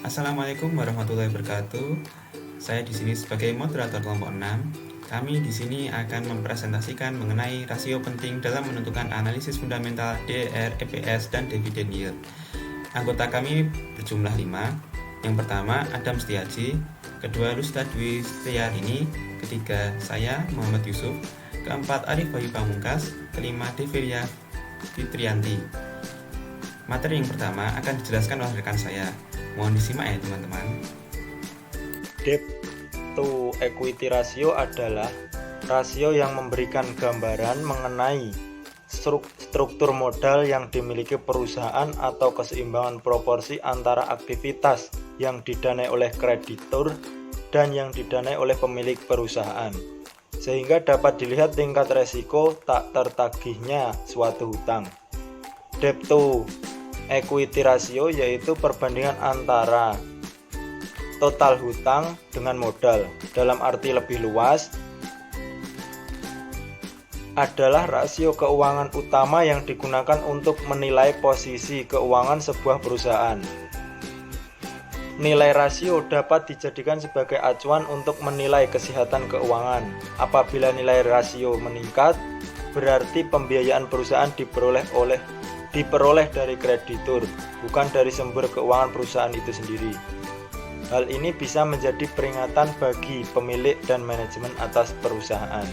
Assalamualaikum warahmatullahi wabarakatuh. Saya di sini sebagai moderator kelompok 6. Kami di sini akan mempresentasikan mengenai rasio penting dalam menentukan analisis fundamental DR, EPS, dan dividen yield. Anggota kami berjumlah 5. Yang pertama Adam Setiaji, kedua Rusda Dwi Setiarini, ketiga saya Muhammad Yusuf, keempat Arif Bayu Pamungkas, kelima Deviria Fitrianti. Materi yang pertama akan dijelaskan oleh rekan saya. Mohon disimak ya teman-teman. Debt to equity ratio adalah rasio yang memberikan gambaran mengenai struktur modal yang dimiliki perusahaan atau keseimbangan proporsi antara aktivitas yang didanai oleh kreditur dan yang didanai oleh pemilik perusahaan, sehingga dapat dilihat tingkat resiko tak tertagihnya suatu hutang. Debt to equity ratio yaitu perbandingan antara total hutang dengan modal. Dalam arti lebih luas, adalah rasio keuangan utama yang digunakan untuk menilai posisi keuangan sebuah perusahaan. Nilai rasio dapat dijadikan sebagai acuan untuk menilai kesehatan keuangan. Apabila nilai rasio meningkat, berarti pembiayaan perusahaan diperoleh dari kreditur, bukan dari sumber keuangan perusahaan itu sendiri. Hal ini bisa menjadi peringatan bagi pemilik dan manajemen atas perusahaan.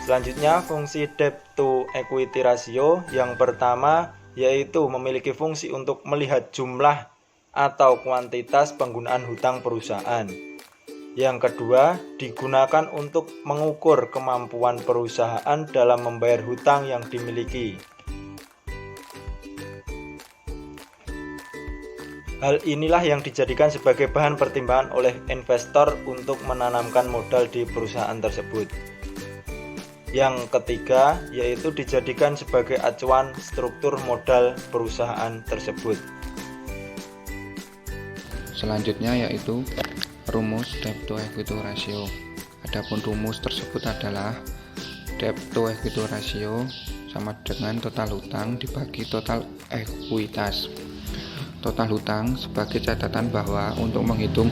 Selanjutnya, fungsi debt to equity ratio yang pertama yaitu memiliki fungsi untuk melihat jumlah atau kuantitas penggunaan hutang perusahaan. Yang kedua, digunakan untuk mengukur kemampuan perusahaan dalam membayar hutang yang dimiliki. Hal inilah yang dijadikan sebagai bahan pertimbangan oleh investor untuk menanamkan modal di perusahaan tersebut. Yang ketiga, yaitu dijadikan sebagai acuan struktur modal perusahaan tersebut. Selanjutnya yaitu rumus debt to equity ratio. Adapun rumus tersebut adalah debt to equity ratio sama dengan total hutang dibagi total ekuitas. Total hutang sebagai catatan bahwa untuk menghitung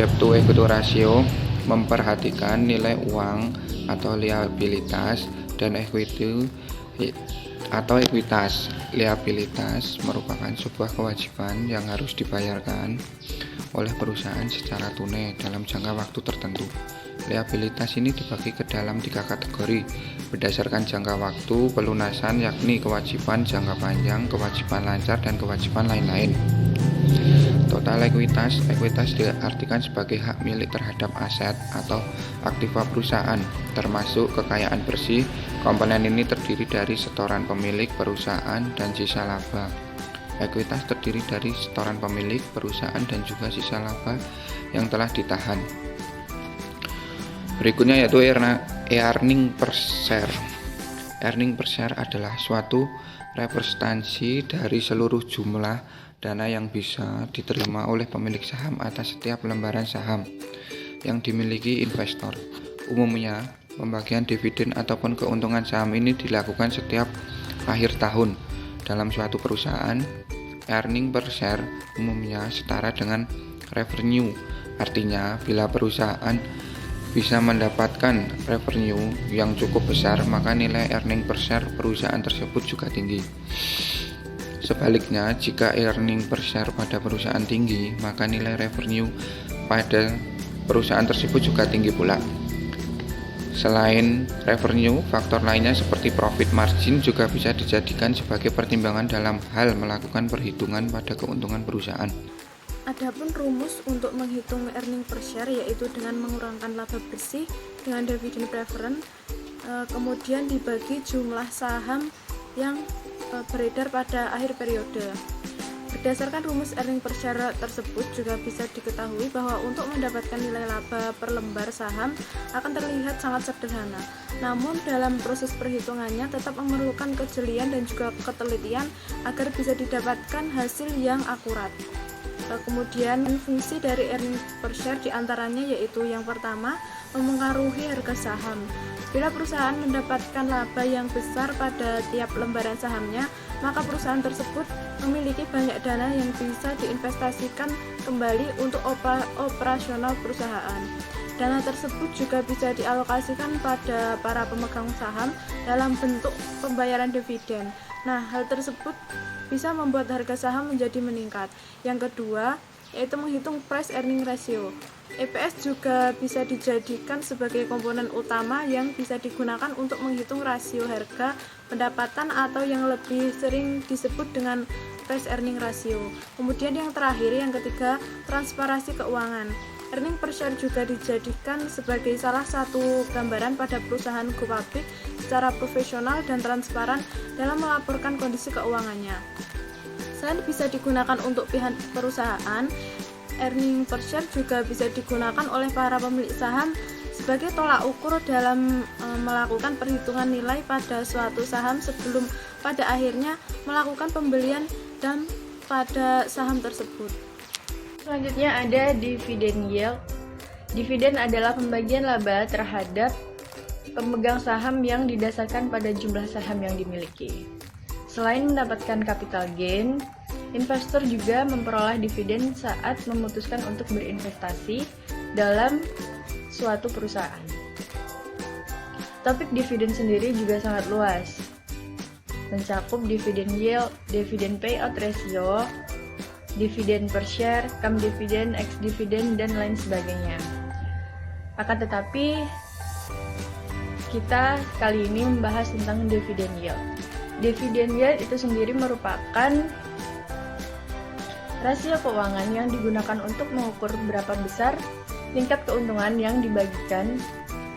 debt to equity ratio memperhatikan nilai uang atau liabilitas dan equity atau ekuitas. Liabilitas merupakan sebuah kewajiban yang harus dibayarkan oleh perusahaan secara tunai dalam jangka waktu tertentu. Liabilitas ini dibagi ke dalam 3 kategori berdasarkan jangka waktu pelunasan, yakni kewajiban jangka panjang, kewajiban lancar, dan kewajiban lain-lain. Total ekuitas diartikan sebagai hak milik terhadap aset atau aktiva perusahaan, termasuk kekayaan bersih. Komponen ini terdiri dari setoran pemilik perusahaan dan sisa laba. Ekuitas terdiri dari setoran pemilik perusahaan dan juga sisa laba yang telah ditahan. Berikutnya yaitu earning per share. Earning per share adalah suatu representasi dari seluruh jumlah dana yang bisa diterima oleh pemilik saham atas setiap lembaran saham yang dimiliki investor. Umumnya, pembagian dividen ataupun keuntungan saham ini dilakukan setiap akhir tahun. Dalam suatu perusahaan, earning per share umumnya setara dengan revenue. Artinya, bila perusahaan bisa mendapatkan revenue yang cukup besar, maka nilai earning per share perusahaan tersebut juga tinggi. Sebaliknya, jika earning per share pada perusahaan tinggi, maka nilai revenue pada perusahaan tersebut juga tinggi pula. Selain revenue, faktor lainnya seperti profit margin juga bisa dijadikan sebagai pertimbangan dalam hal melakukan perhitungan pada keuntungan perusahaan. Adapun rumus untuk menghitung earning per share yaitu dengan mengurangkan laba bersih dengan dividend preference, kemudian dibagi jumlah saham yang beredar pada akhir periode. Berdasarkan rumus earning per share tersebut juga bisa diketahui bahwa untuk mendapatkan nilai laba per lembar saham akan terlihat sangat sederhana. Namun dalam proses perhitungannya tetap memerlukan kejelian dan juga ketelitian agar bisa didapatkan hasil yang akurat. Kemudian fungsi dari earning per share diantaranya yaitu yang pertama, memengaruhi harga saham. Bila perusahaan mendapatkan laba yang besar pada tiap lembaran sahamnya, maka perusahaan tersebut memiliki banyak dana yang bisa diinvestasikan kembali untuk operasional perusahaan. Dana tersebut juga bisa dialokasikan pada para pemegang saham dalam bentuk pembayaran dividen. Nah, hal tersebut bisa membuat harga saham menjadi meningkat. Yang kedua, yaitu menghitung price earning ratio. EPS juga bisa dijadikan sebagai komponen utama yang bisa digunakan untuk menghitung rasio harga pendapatan atau yang lebih sering disebut dengan price earning ratio. Kemudian yang terakhir, yang ketiga, transparansi keuangan. Earning per share juga dijadikan sebagai salah satu gambaran pada perusahaan go public secara profesional dan transparan dalam melaporkan kondisi keuangannya. Selain bisa digunakan untuk pihak perusahaan, earning per share juga bisa digunakan oleh para pemilik saham sebagai tolak ukur dalam melakukan perhitungan nilai pada suatu saham sebelum pada akhirnya melakukan pembelian dan pada saham tersebut. Selanjutnya ada dividend yield. Dividen adalah pembagian laba terhadap pemegang saham yang didasarkan pada jumlah saham yang dimiliki. Selain mendapatkan capital gain, investor juga memperoleh dividen saat memutuskan untuk berinvestasi dalam suatu perusahaan. Topik dividen sendiri juga sangat luas, mencakup dividen yield, dividen payout ratio, dividen per share, cum dividen, ex dividen, dan lain sebagainya. Akan tetapi, kita kali ini membahas tentang dividen yield. Dividen yield itu sendiri merupakan rasio keuangan yang digunakan untuk mengukur berapa besar tingkat keuntungan yang dibagikan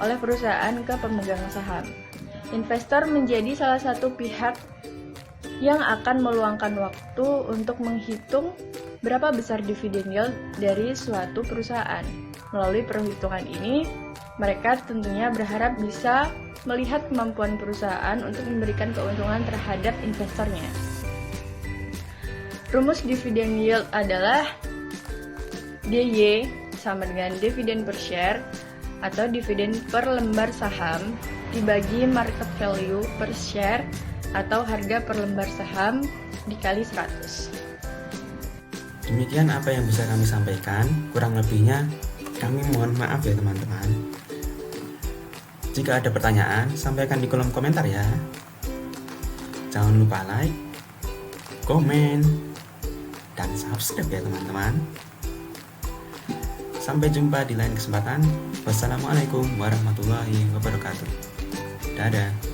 oleh perusahaan ke pemegang saham. Investor menjadi salah satu pihak yang akan meluangkan waktu untuk menghitung berapa besar dividen yield dari suatu perusahaan. Melalui perhitungan ini, mereka tentunya berharap bisa melihat kemampuan perusahaan untuk memberikan keuntungan terhadap investornya. Rumus dividen yield adalah DY sama dengan dividen per share atau dividen per lembar saham dibagi market value per share atau harga per lembar saham dikali 100. Demikian apa yang bisa kami sampaikan, kurang lebihnya kami mohon maaf ya teman-teman. Jika ada pertanyaan, sampaikan di kolom komentar ya. Jangan lupa like, komen, dan subscribe ya teman-teman. Sampai jumpa di lain kesempatan. Wassalamualaikum warahmatullahi wabarakatuh. Dadah.